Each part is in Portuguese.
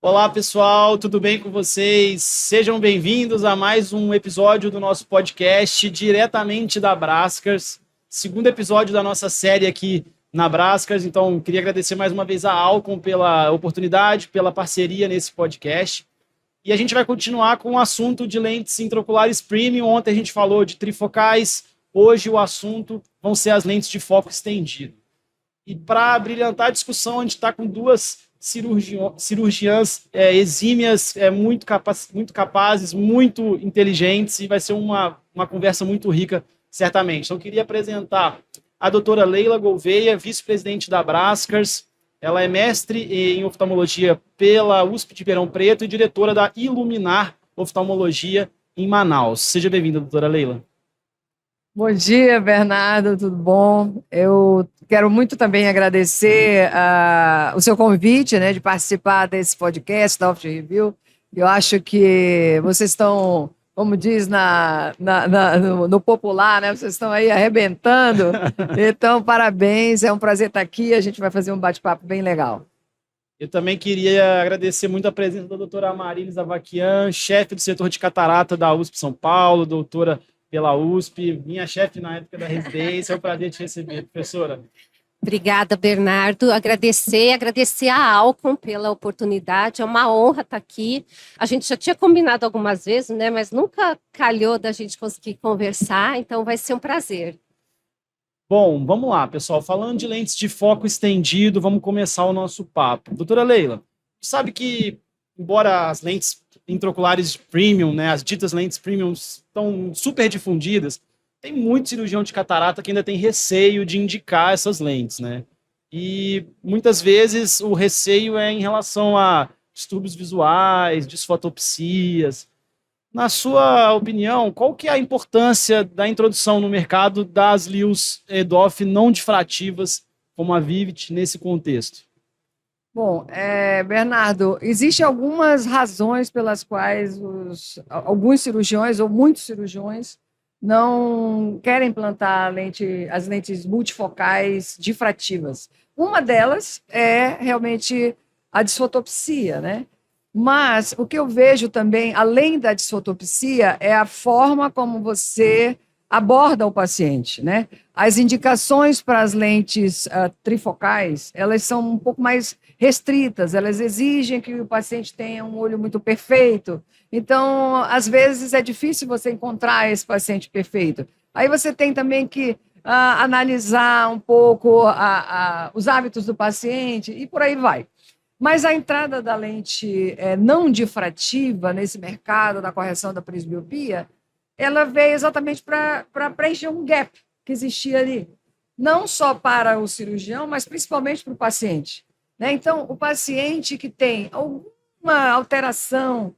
Olá, pessoal, tudo bem com vocês? Sejam bem-vindos a mais um episódio do nosso podcast diretamente da Brascars, segundo episódio da nossa série aqui na Brascars. Então, queria agradecer mais uma vez a Alcon pela oportunidade, pela parceria nesse podcast. E a gente vai continuar com o assunto de lentes intraoculares premium. Ontem a gente falou de trifocais, hoje o assunto vão ser as lentes de foco estendido. E para brilhantar a discussão, a gente está com duas cirurgiãs exímias, muito capazes, muito inteligentes, e vai ser uma conversa muito rica, certamente. Então, eu queria apresentar a doutora Leila Gouveia, vice-presidente da Brascars. Ela é mestre em oftalmologia pela USP de Ribeirão Preto e diretora da Iluminar Oftalmologia em Manaus. Seja bem-vinda, doutora Leila. Bom dia, Bernardo, tudo bom? Eu quero muito também agradecer o seu convite, né, de participar desse podcast da Opt Review. Eu acho que vocês estão, como diz no popular, né, vocês estão aí arrebentando. Então, parabéns, é um prazer estar aqui. A gente vai fazer um bate-papo bem legal. Eu também queria agradecer muito a presença da doutora Amarilis Avaquian, chefe do setor de catarata da USP São Paulo, doutora pela USP, minha chefe na época da residência. É um prazer te receber, professora. Obrigada, Bernardo. Agradecer a Alcon pela oportunidade. É uma honra estar aqui. A gente já tinha combinado algumas vezes, né? Mas nunca calhou da gente conseguir conversar, então vai ser um prazer. Bom, vamos lá, pessoal. Falando de lentes de foco estendido, vamos começar o nosso papo. Doutora Leila, sabe que, embora as lentes intraoculares premium, né, as ditas lentes premium estão super difundidas, tem muito cirurgião de catarata que ainda tem receio de indicar essas lentes, né? E muitas vezes o receio é em relação a distúrbios visuais, disfotopsias. Na sua opinião, qual que é a importância da introdução no mercado das LIOS EDOF não difrativas, como a Vivit, nesse contexto? Bom, Bernardo, existem algumas razões pelas quais alguns cirurgiões ou muitos cirurgiões não querem implantar as lentes multifocais difrativas. Uma delas é realmente a disfotopsia, né? Mas o que eu vejo também, além da disfotopsia, é a forma como você aborda o paciente, né? As indicações para as lentes trifocais, elas são um pouco mais restritas, elas exigem que o paciente tenha um olho muito perfeito. Então, às vezes, é difícil você encontrar esse paciente perfeito. Aí você tem também que analisar um pouco os hábitos do paciente e por aí vai. Mas a entrada da lente não difrativa nesse mercado da correção da presbiopia, ela veio exatamente para preencher um gap que existia ali, não só para o cirurgião, mas principalmente para o paciente, né? Então, o paciente que tem alguma alteração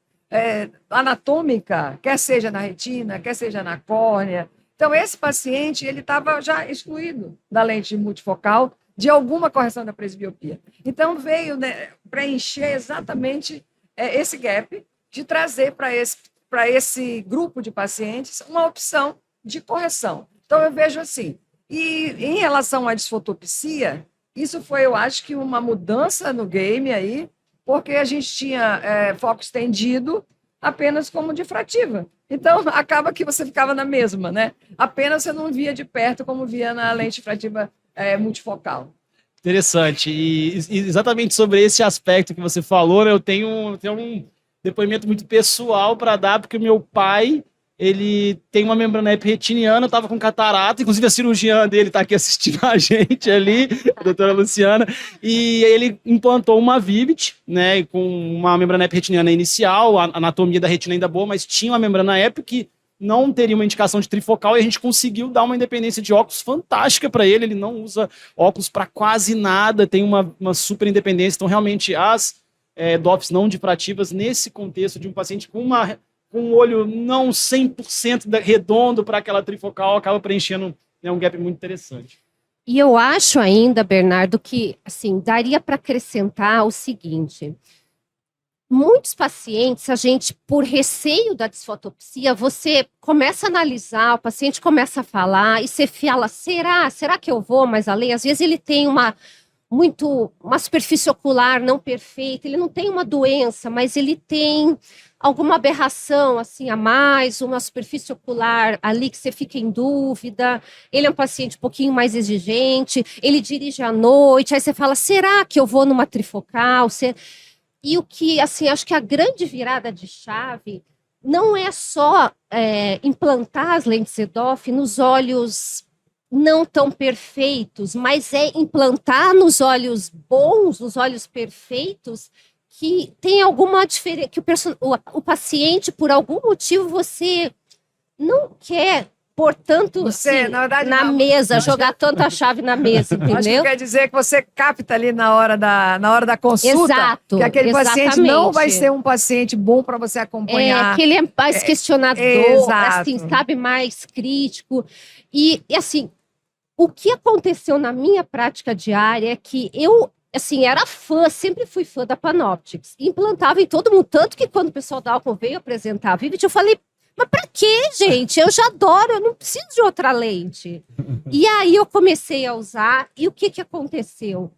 anatômica, quer seja na retina, quer seja na córnea, então esse paciente ele estava já excluído da lente multifocal de alguma correção da presbiopia. Então, veio, né, preencher exatamente esse gap de trazer para esse grupo de pacientes uma opção de correção. Então, eu vejo assim. E em relação à disfotopsia, isso foi, eu acho que uma mudança no game aí, porque a gente tinha foco estendido apenas como difrativa. Então, acaba que você ficava na mesma, né? Apenas você não via de perto como via na lente difrativa multifocal. Interessante. E exatamente sobre esse aspecto que você falou, né, eu tenho um depoimento muito pessoal para dar, porque o meu pai, ele tem uma membrana epretiniana, eu estava com catarata, inclusive a cirurgiã dele está aqui assistindo a gente ali, a doutora Luciana, e ele implantou uma Vivit, né, com uma membrana epretiniana inicial, a anatomia da retina ainda boa, mas tinha uma membrana ep que não teria uma indicação de trifocal, e a gente conseguiu dar uma independência de óculos fantástica para ele. Ele não usa óculos para quase nada, tem uma super independência. Então, realmente, as DOFs não difrativas, nesse contexto de um paciente com um olho não 100% redondo para aquela trifocal, acaba preenchendo, né, um gap muito interessante. E eu acho ainda, Bernardo, que assim, daria para acrescentar o seguinte: muitos pacientes, a gente, por receio da disfotopsia, você começa a analisar, o paciente começa a falar, e você fala, será que eu vou mais além? Às vezes ele tem uma uma superfície ocular não perfeita, ele não tem uma doença, mas ele tem alguma aberração assim a mais, uma superfície ocular ali que você fica em dúvida. Ele é um paciente um pouquinho mais exigente, ele dirige à noite, aí você fala, será que eu vou numa trifocal? E o que, assim, acho que a grande virada de chave não é só implantar as lentes EDOF nos olhos não tão perfeitos, mas é implantar nos olhos bons, nos olhos perfeitos, que tem alguma diferença, que o paciente, por algum motivo, você não quer, portanto, Você, na verdade, na não. mesa, jogar tanta chave na mesa, Acho que entendeu? quer dizer que você capta ali na hora da consulta Exato, que aquele paciente não vai exatamente. ser um paciente bom para você acompanhar. Que ele é mais questionador, exato. assim, sabe, mais crítico. E assim, o que aconteceu na minha prática diária é que eu, assim, era fã, sempre fui fã da Panoptix. Implantava em todo mundo, tanto que quando o pessoal da Alcon veio apresentar a Vivid, eu falei, mas pra quê, gente? Eu já adoro, eu não preciso de outra lente. E aí eu comecei a usar, e o que aconteceu?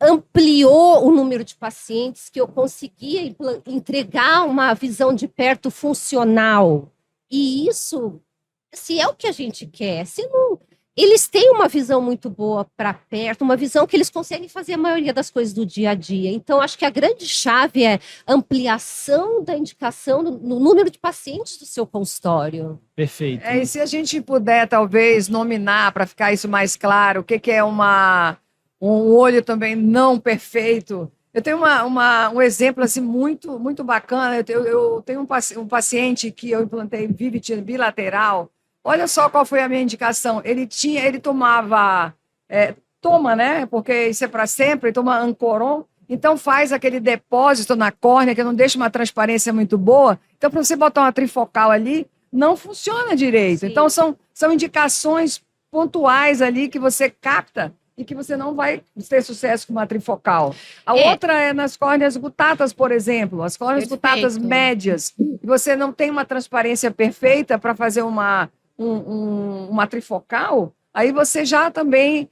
Ampliou o número de pacientes que eu conseguia entregar uma visão de perto funcional. E isso, se é o que a gente quer, se não... Eles têm uma visão muito boa para perto, uma visão que eles conseguem fazer a maioria das coisas do dia a dia. Então, acho que a grande chave é ampliação da indicação no número de pacientes do seu consultório. Perfeito. E se a gente puder, talvez, nominar, para ficar isso mais claro, o que é um olho também não perfeito. Eu tenho um exemplo assim, muito, muito bacana. Eu tenho um paciente que eu implantei Vivit bilateral. Olha só qual foi a minha indicação. Ele tomava, toma, né? Porque isso é para sempre, ele toma Ancoron. Então faz aquele depósito na córnea que não deixa uma transparência muito boa. Então, para você botar uma trifocal ali, não funciona direito. Sim. Então, são indicações pontuais ali que você capta e que você não vai ter sucesso com uma trifocal. A outra é nas córneas gutatas, por exemplo. As córneas gutatas médias. Você não tem uma transparência perfeita para fazer uma trifocal, aí você já também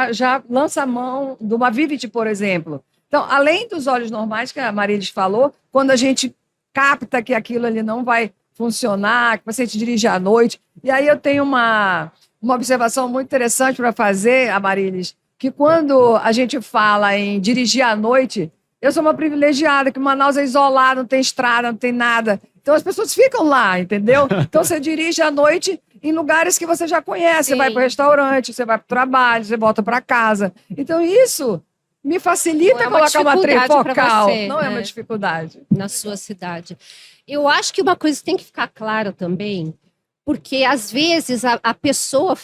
já lança a mão de uma Vivit, por exemplo. Então, além dos olhos normais, que a Marilis falou, quando a gente capta que aquilo ali não vai funcionar, que o paciente dirige à noite, e aí eu tenho uma observação muito interessante para fazer, Amarilis, que quando a gente fala em dirigir à noite, eu sou uma privilegiada, que Manaus é isolado, não tem estrada, não tem nada. Então as pessoas ficam lá, entendeu? Então você dirige à noite em lugares que você já conhece. Sim. Você vai para o restaurante, você vai para o trabalho, você volta para casa. Então isso me facilita colocar uma trifocal. Não é uma dificuldade. Na sua cidade. Eu acho que uma coisa tem que ficar clara também, porque às vezes a pessoa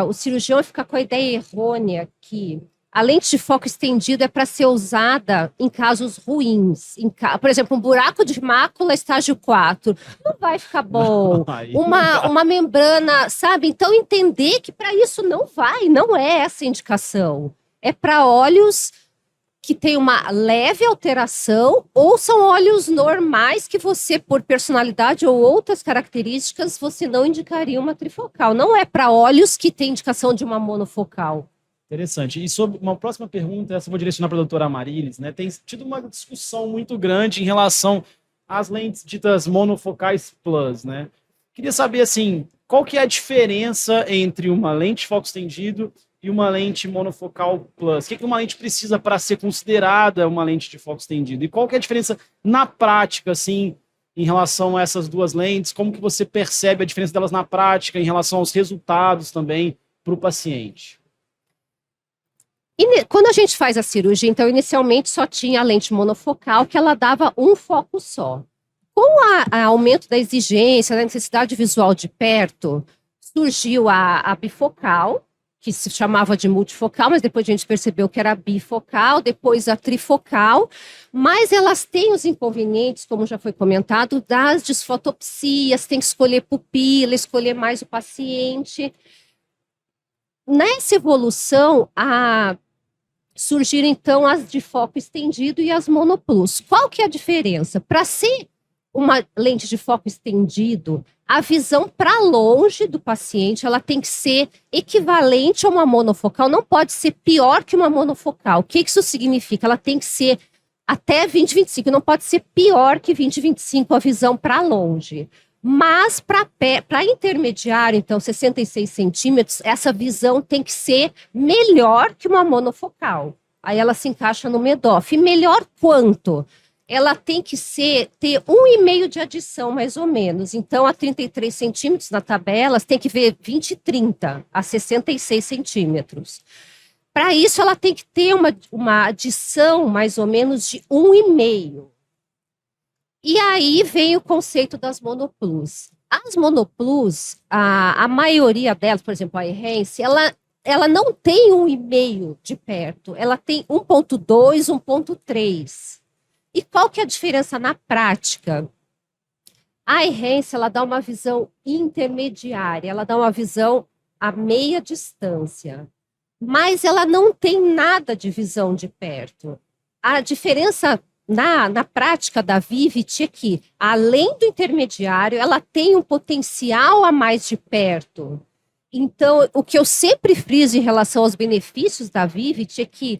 o cirurgião fica com a ideia errônea que a lente de foco estendido é para ser usada em casos ruins. Por exemplo, um buraco de mácula estágio 4. Não vai ficar bom. Uma membrana, sabe? Então, entender que para isso não é essa indicação. É para olhos que tem uma leve alteração ou são olhos normais que você, por personalidade ou outras características, você não indicaria uma trifocal. Não é para olhos que tem indicação de uma monofocal. Interessante. E sobre uma próxima pergunta, essa eu vou direcionar para a doutora Amarilis, né? Tem tido uma discussão muito grande em relação às lentes ditas monofocais plus, né? Queria saber, assim, qual que é a diferença entre uma lente de foco estendido e uma lente monofocal plus? O que uma lente precisa para ser considerada uma lente de foco estendido? E qual que é a diferença na prática, assim, em relação a essas duas lentes? Como que você percebe a diferença delas na prática em relação aos resultados também para o paciente? Quando a gente faz a cirurgia, então, inicialmente só tinha a lente monofocal, que ela dava um foco só. Com o aumento da exigência, da necessidade visual de perto, surgiu a bifocal, que se chamava de multifocal, mas depois a gente percebeu que era bifocal, depois a trifocal, mas elas têm os inconvenientes, como já foi comentado, das disfotopsias, tem que escolher pupila, escolher mais o paciente. Nessa evolução, surgiram, então, as de foco estendido e as monoplus. Qual que é a diferença? Para ser uma lente de foco estendido, a visão para longe do paciente, ela tem que ser equivalente a uma monofocal, não pode ser pior que uma monofocal. O que isso significa? Ela tem que ser até 20/25, não pode ser pior que 20/25 a visão para longe. Mas para intermediário, então, 66 centímetros, essa visão tem que ser melhor que uma monofocal. Aí ela se encaixa no MEDOF. E melhor quanto? Ela tem que ter 1,5 de adição, mais ou menos. Então, a 33 centímetros na tabela, você tem que ver 20/30 a 66 centímetros. Para isso, ela tem que ter uma adição, mais ou menos, de 1,5. E aí vem o conceito das monoplus. As monoplus, a maioria delas, por exemplo, a Ehance, ela não tem 1,5 de perto, ela tem 1,2, 1,3. E qual que é a diferença na prática? A Ehance, ela dá uma visão intermediária, ela dá uma visão a meia distância, mas ela não tem nada de visão de perto. A diferença na prática da Vivit é que, além do intermediário, ela tem um potencial a mais de perto. Então, o que eu sempre friso em relação aos benefícios da Vivit é que,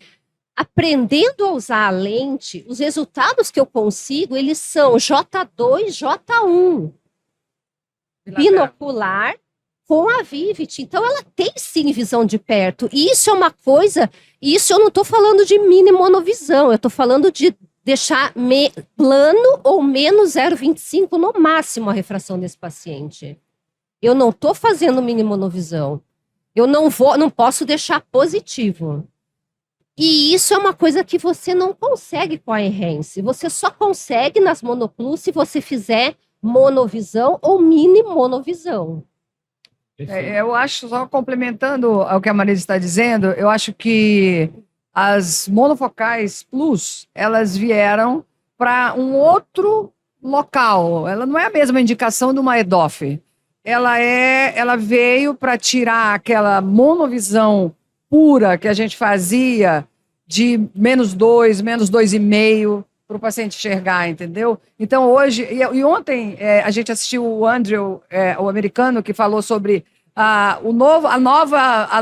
aprendendo a usar a lente, os resultados que eu consigo, eles são J2, J1. Binocular com a Vivit. Então, ela tem sim visão de perto. E isso é uma coisa, isso eu não estou falando de mini monovisão, eu estou falando de deixar plano ou menos 0,25 no máximo a refração desse paciente. Eu não estou fazendo mini monovisão. Eu não posso deixar positivo. E isso é uma coisa que você não consegue com a Ehance. Você só consegue nas monoplus se você fizer monovisão ou mini monovisão. Eu acho, só complementando ao que a Marisa está dizendo, eu acho que as monofocais plus, elas vieram para um outro local. Ela não é a mesma indicação de uma EDOF. Ela veio para tirar aquela monovisão pura que a gente fazia de -2, -2,5 para o paciente enxergar, entendeu? Então, hoje... E ontem a gente assistiu o Andrew, o americano, que falou sobre a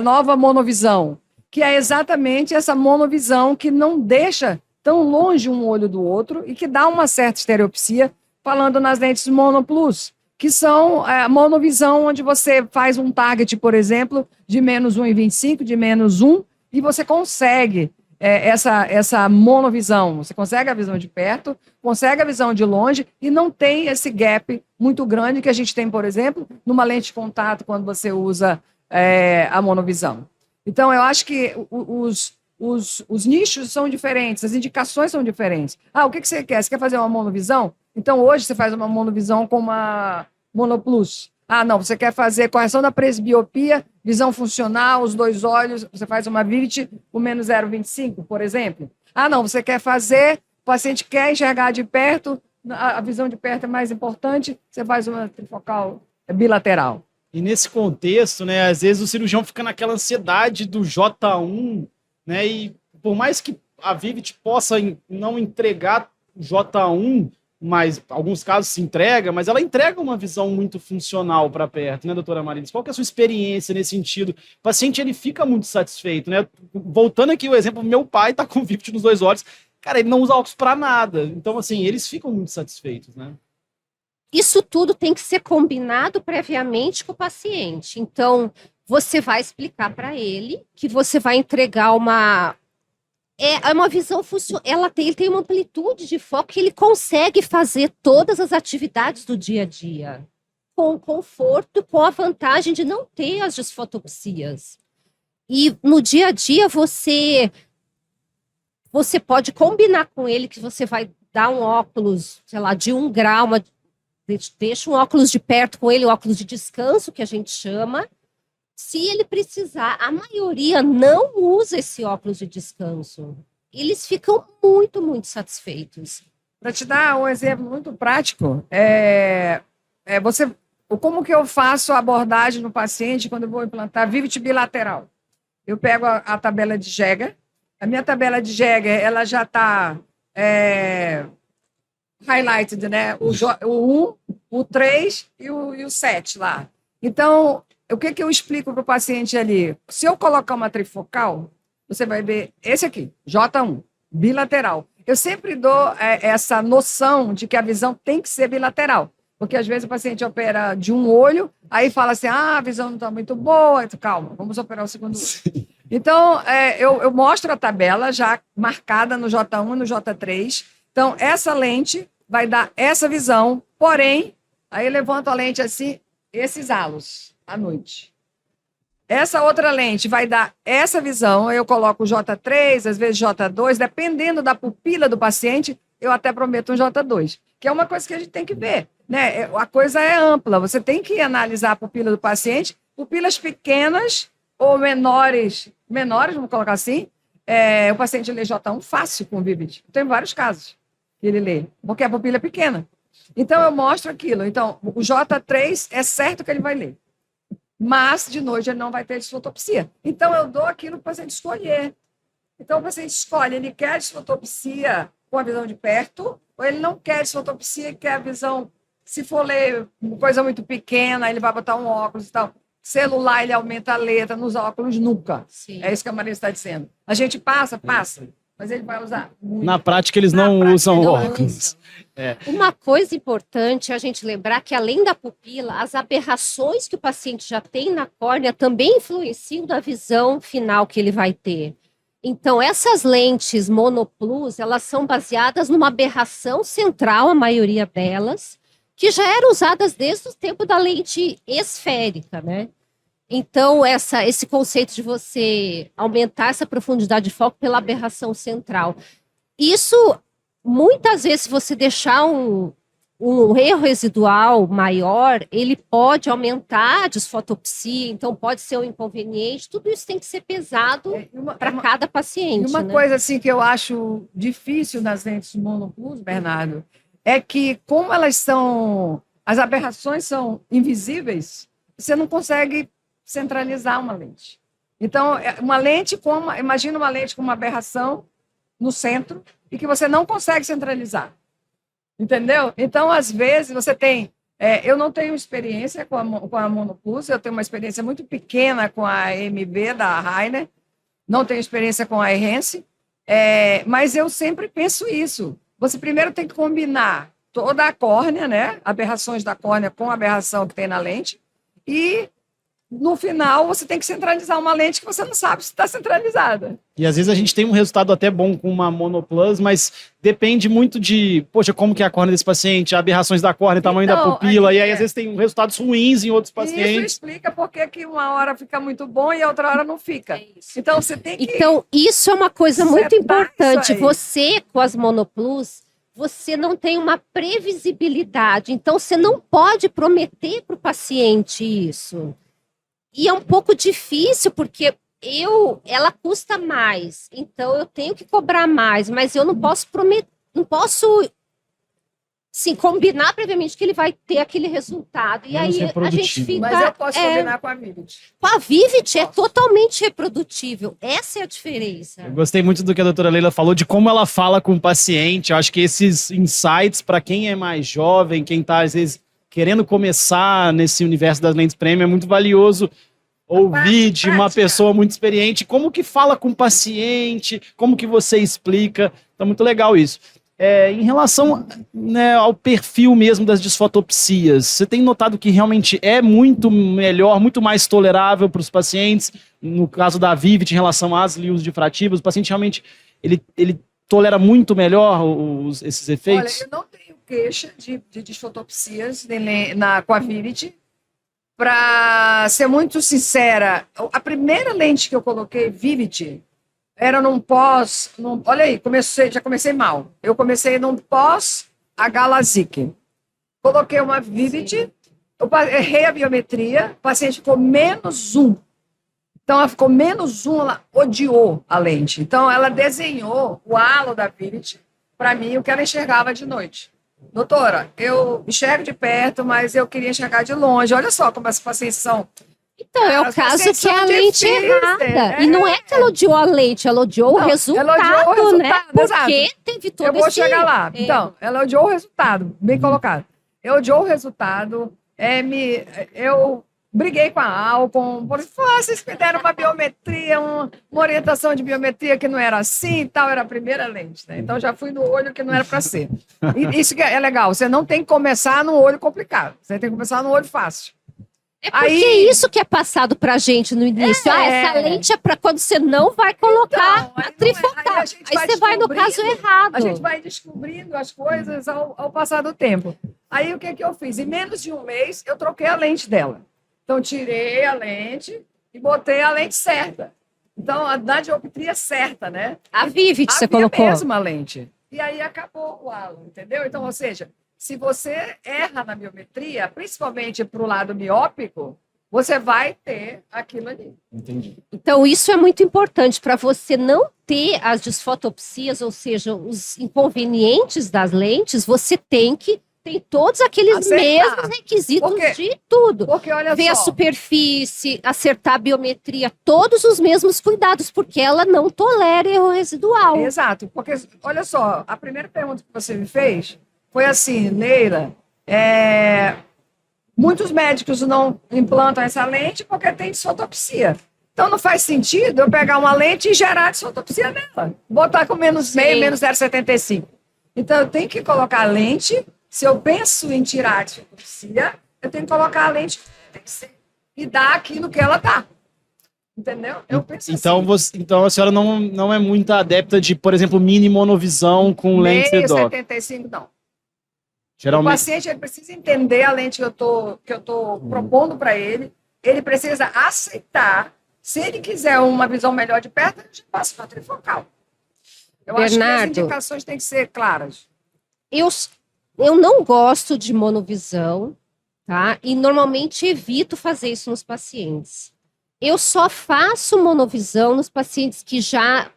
nova monovisão, que é exatamente essa monovisão que não deixa tão longe um olho do outro e que dá uma certa estereopsia, falando nas lentes monoplus, que são a monovisão onde você faz um target, por exemplo, de -1,25, de -1, e você consegue essa monovisão. Você consegue a visão de perto, consegue a visão de longe e não tem esse gap muito grande que a gente tem, por exemplo, numa lente de contato quando você usa a monovisão. Então, eu acho que os nichos são diferentes, as indicações são diferentes. O que você quer? Você quer fazer uma monovisão? Então, hoje você faz uma monovisão com uma monoplus. Não, você quer fazer correção da presbiopia, visão funcional, os dois olhos, você faz uma Vivit com -0,25, por exemplo. Não, você quer fazer, o paciente quer enxergar de perto, a visão de perto é mais importante, você faz uma trifocal bilateral. E nesse contexto, né, às vezes o cirurgião fica naquela ansiedade do J1, né, e por mais que a Vivit possa não entregar J1, mas em alguns casos se entrega, mas ela entrega uma visão muito funcional para perto, né, doutora Marisa? Qual que é a sua experiência nesse sentido? O paciente, ele fica muito satisfeito, né? Voltando aqui o exemplo, meu pai tá com Vivit nos dois olhos, cara, ele não usa óculos para nada, então, assim, eles ficam muito satisfeitos, né? Isso tudo tem que ser combinado previamente com o paciente. Então, você vai explicar para ele que você vai entregar uma visão funcional. Ele tem uma amplitude de foco que ele consegue fazer todas as atividades do dia a dia com conforto, com a vantagem de não ter as disfotopsias. E no dia a dia você pode combinar com ele que você vai dar um óculos, sei lá, de 1 grau, deixa um óculos de perto com ele, um óculos de descanso, que a gente chama. Se ele precisar, a maioria não usa esse óculos de descanso. Eles ficam muito, muito satisfeitos. Para te dar um exemplo muito prático, como que eu faço a abordagem no paciente quando eu vou implantar Vivit bilateral? Eu pego a tabela de Jäger. A minha tabela de Jäger, ela já está highlighted, né? O 1, o 3 e o 7 lá. Então, o que eu explico para o paciente ali? Se eu colocar uma trifocal, você vai ver esse aqui, J1, bilateral. Eu sempre dou essa noção de que a visão tem que ser bilateral, porque às vezes o paciente opera de um olho, aí fala assim, a visão não está muito boa, então, calma, vamos operar o segundo olho. Então, eu mostro a tabela já marcada no J1 e no J3. Então, essa lente vai dar essa visão, porém, aí eu levanto a lente assim, esses halos à noite. Essa outra lente vai dar essa visão, eu coloco o J3, às vezes J2, dependendo da pupila do paciente, eu até prometo um J2, que é uma coisa que a gente tem que ver, né? A coisa é ampla, você tem que analisar a pupila do paciente, pupilas pequenas ou menores, vamos colocar assim, o paciente lê J1 fácil com o Vivid. Tem vários casos que ele lê, porque a pupila é pequena. Então, eu mostro aquilo. Então, o J3 é certo que ele vai ler. Mas, de noite, ele não vai ter disfotopsia. Então, eu dou aquilo para o paciente escolher. Então, o paciente escolhe, ele quer disfotopsia com a visão de perto, ou ele não quer disfotopsia e quer a visão, se for ler uma coisa muito pequena, ele vai botar um óculos e tal. Celular, ele aumenta a letra, nos óculos nunca. Sim. É isso que a Maria está dizendo. A gente passa, mas ele vai usar muito. Na prática, eles não usam óculos. Uma coisa importante é a gente lembrar que, além da pupila, as aberrações que o paciente já tem na córnea também influenciam na visão final que ele vai ter. Então, essas lentes monoplus, elas são baseadas numa aberração central, a maioria delas, que já eram usadas desde o tempo da lente esférica, né? Então, esse conceito de você aumentar essa profundidade de foco pela aberração central. Isso, muitas vezes, se você deixar um erro residual maior, ele pode aumentar a disfotopsia, então pode ser um inconveniente. Tudo isso tem que ser pesado para cada paciente. E uma coisa assim, que eu acho difícil nas lentes monoplus, Bernardo, é que, como as aberrações são invisíveis, você não consegue centralizar uma lente. Então, imagina uma lente com uma aberração no centro e que você não consegue centralizar. Entendeu? Então, às vezes, você tem... eu não tenho experiência com a monoplus, eu tenho uma experiência muito pequena com a MB da Rainer, não tenho experiência com a Ehrense, mas eu sempre penso isso. Você primeiro tem que combinar toda a córnea, né? Aberrações da córnea com a aberração que tem na lente, e no final você tem que centralizar uma lente que você não sabe se está centralizada. E às vezes a gente tem um resultado até bom com uma monoplus, mas depende muito de, poxa, como que é a córnea desse paciente, aberrações da córnea, tamanho da pupila, e aí às vezes tem resultados ruins em outros pacientes. Isso explica por que uma hora fica muito bom e a outra hora não fica. Então você tem que... Então, isso é uma coisa muito importante. Você, com as monoplus, você não tem uma previsibilidade, então você não pode prometer para o paciente isso. E é um pouco difícil, porque ela custa mais, então eu tenho que cobrar mais, mas eu não posso prometer, não posso combinar previamente que ele vai ter aquele resultado. E aí a gente fica... Mas eu posso combinar com a Vivid. Com a Vivid é totalmente reprodutível. Essa é a diferença. Eu gostei muito do que a doutora Leila falou, de como ela fala com o paciente. Eu acho que esses insights, para quem é mais jovem, quem está, às vezes, querendo começar nesse universo das lentes premium, é muito valioso ouvir de uma pessoa muito experiente como que fala com o paciente, como que você explica. Então, muito legal isso. Em relação, né, ao perfil mesmo das disfotopsias, você tem notado que realmente é muito melhor, muito mais tolerável para os pacientes? No caso da Vivid, em relação às lios difrativas, o paciente realmente ele tolera muito melhor esses efeitos? Olha, eu não tenho queixa de disfotopsias com a Vivid. Para ser muito sincera, a primeira lente que eu coloquei, Vivid, era olha aí, já comecei mal. Eu comecei num pós H-LASIK. Coloquei uma Vivid, eu errei a biometria, o paciente ficou -1. Então, ela ficou -1, ela odiou a lente. Então, ela desenhou o halo da Vivid para mim, o que ela enxergava de noite. Doutora, eu enxergo de perto, mas eu queria enxergar de longe. Olha só como as pacientes são Então, é o As caso pacientes que é a são lente difíceis, errada. E não é que ela odiou a lente, ela odiou o Não, resultado, ela odiou o né? resultado, Porque exato. teve todo Eu vou esse chegar lá. erro. Então, ela odiou o resultado, bem colocado. Eu odiou o resultado, eu briguei com a Alcon, vocês me deram uma biometria, uma orientação de biometria que não era assim e tal, era a primeira lente, né? Então já fui no olho que não era para ser. E isso que é legal, você não tem que começar no olho complicado, você tem que começar no olho fácil. É porque Aí- isso que é passado pra gente no início. Essa lente é para quando você não vai colocar Então, a trifocal. a gente Aí você vai no caso descobrindo, errado. A gente vai descobrindo as coisas ao passar do tempo. Aí o que eu fiz? Em menos de um mês, eu troquei a lente dela. Então, tirei a lente e botei a lente certa. Então, a dioptria certa, né? A Vivid você Havia colocou. a mesma lente. E aí acabou o halo, entendeu? Então, ou seja, se você erra na biometria, principalmente para o lado miópico, você vai ter aquilo ali. Entendi. Então, isso é muito importante para você não ter as desfotopsias, ou seja, os inconvenientes das lentes, você tem todos aqueles Aceitar. mesmos requisitos Porque- de tudo. Porque, olha Ver a só, superfície, acertar a biometria, todos os mesmos cuidados, porque ela não tolera erro residual. exato, porque, olha só, a primeira pergunta que você me fez foi assim, Neira, muitos médicos não implantam essa lente porque tem desfotopsia. Então não faz sentido eu pegar uma lente e gerar desfotopsia nela. Botar com menos Sim. meio, menos 0,75. Então eu tenho que colocar a lente, se eu penso em tirar a desfotopsia, eu tenho que colocar a lente que tem que ser, e dar aquilo que ela dá. Entendeu? Eu penso Então, assim. então a senhora não é muito adepta de, por exemplo, mini monovisão com lente Meio redox. 75, não. O Geralmente. paciente ele precisa entender a lente que eu tô propondo para ele. Ele precisa aceitar. Se ele quiser uma visão melhor de perto, a gente passa para trifocal. Eu acho que as Bernardo. indicações têm que ser claras. Eu não gosto de monovisão, tá? E normalmente evito fazer isso nos pacientes. Eu só faço monovisão nos pacientes que já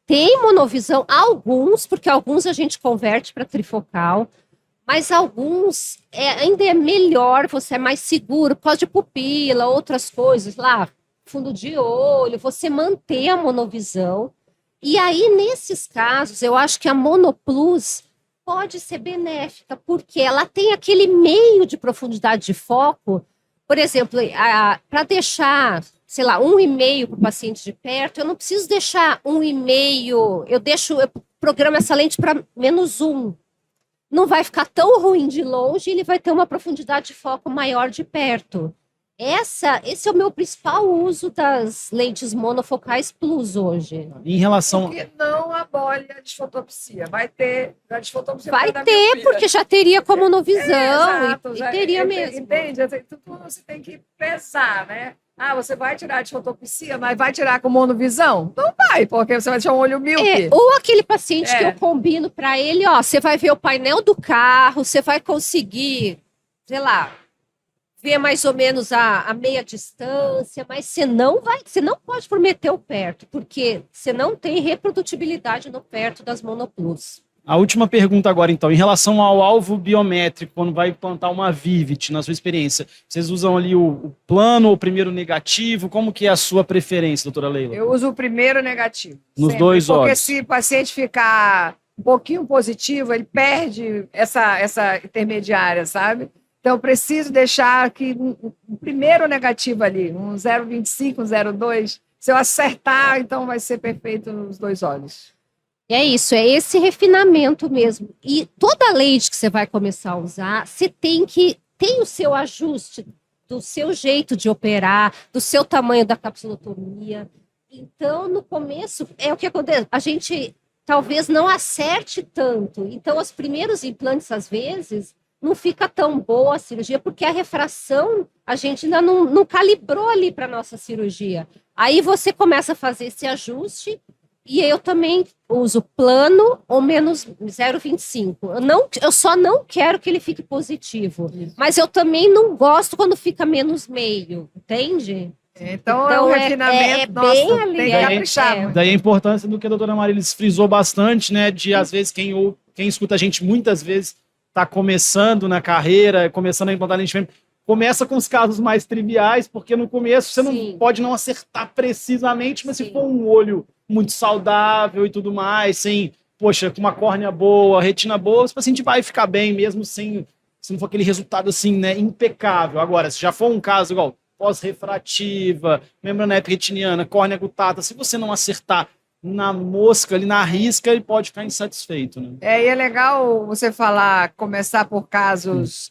têm monovisão, alguns, porque alguns a gente converte para trifocal, mas alguns ainda é melhor, você é mais seguro, por causa de pupila, outras coisas lá, fundo de olho, você manter a monovisão. E aí, nesses casos, eu acho que a Monoplus pode ser benéfica, porque ela tem aquele meio de profundidade de foco, por exemplo, para deixar, sei lá, 1,5 para o paciente de perto, eu não preciso deixar 1,5, eu programo essa lente para -1. Não vai ficar tão ruim de longe, ele vai ter uma profundidade de foco maior de perto. Esse é o meu principal uso das lentes monofocais plus hoje. Em relação. Porque não abole a desfotopsia. Vai ter a desfotopsia. Vai da ter, miopia. porque já teria com a monovisão, Exato, e já- teria mesmo. Entende? Tudo você tem que pesar, né? Ah, você vai tirar a desfotopsia, mas vai tirar com monovisão? Não vai, porque você vai deixar um olho míope. Ou aquele paciente que É. eu combino para ele, ó, você vai ver o painel do carro, você vai conseguir, sei lá, ver mais ou menos a meia distância, mas você não pode prometer o perto, porque você não tem reprodutibilidade no perto das monoplus. A última pergunta agora, então, em relação ao alvo biométrico, quando vai implantar uma Vivid, na sua experiência, vocês usam ali o plano ou o primeiro negativo? Como que é a sua preferência, doutora Leila? Eu uso o primeiro negativo. Nos sempre, dois porque olhos. se o paciente ficar um pouquinho positivo, ele perde essa intermediária, sabe? Então, eu preciso deixar aqui um primeiro negativo ali, um 0,25, um 0,2. Se eu acertar, então vai ser perfeito nos dois olhos. É isso, é esse refinamento mesmo. E toda lente que você vai começar a usar, você tem o seu ajuste do seu jeito de operar, do seu tamanho da capsulotomia. Então, no começo, é o que acontece. A gente talvez não acerte tanto. Então, os primeiros implantes, às vezes, não fica tão boa a cirurgia, porque a refração a gente ainda não calibrou ali para a nossa cirurgia. Aí você começa a fazer esse ajuste. E eu também uso plano ou menos 0,25. Eu só não quero que ele fique positivo. Isso. Mas eu também não gosto quando fica -0,5, entende? Então é um refinamento, bem nossa, ali, tem que é, caprichar. é. muito. Daí a importância do que a doutora Marilis frisou bastante, né? De, às vezes, quem escuta a gente muitas vezes está começando na carreira, começando a implantar lente fêmea, começa com os casos mais triviais, porque no começo você Sim. não pode não acertar precisamente, mas se for um olho muito saudável e tudo mais, sem, poxa, com uma córnea boa, retina boa, o paciente vai ficar bem mesmo sem, se não for aquele resultado assim, né, impecável. Agora, se já for um caso igual pós-refrativa, membrana epretiniana, córnea gutata, se você não acertar na mosca, ali na risca, ele pode ficar insatisfeito, né? E é legal você falar, começar por casos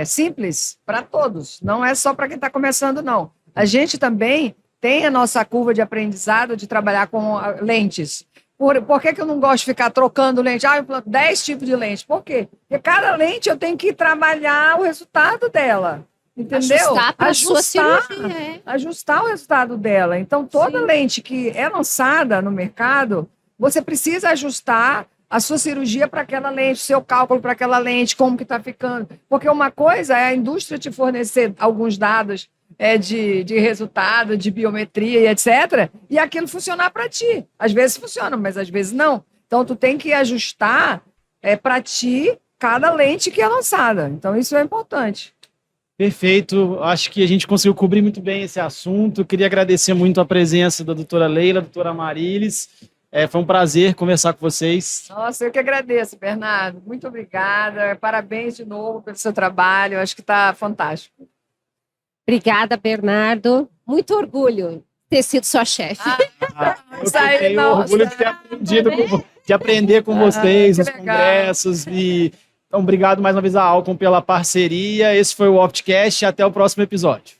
simples para todos, não é só para quem está começando, não. A gente também tem a nossa curva de aprendizado de trabalhar com lentes. Por que eu não gosto de ficar trocando lente? Eu planto 10 tipos de lente. Por quê? Porque cada lente eu tenho que trabalhar o resultado dela. Entendeu? Ajustar para a sua cirurgia. Ajustar o resultado dela. Então, toda lente que é lançada no mercado, você precisa ajustar a sua cirurgia para aquela lente, o seu cálculo para aquela lente, como que está ficando. Porque uma coisa é a indústria te fornecer alguns dados de resultado, de biometria e etc., e aquilo funcionar para ti. Às vezes funciona, mas às vezes não. Então, tu tem que ajustar para ti cada lente que é lançada. Então, isso é importante. Perfeito, acho que a gente conseguiu cobrir muito bem esse assunto. Queria agradecer muito a presença da doutora Leila, doutora Marilis. Foi um prazer conversar com vocês. Nossa, eu que agradeço, Bernardo. Muito obrigada. Parabéns de novo pelo seu trabalho. Acho que está fantástico. Obrigada, Bernardo. Muito orgulho ter sido sua chefe. Eu tenho orgulho de ter aprendido, de aprender com vocês nos congressos. Então, obrigado mais uma vez à Alcon pela parceria. Esse foi o Optcast e até o próximo episódio.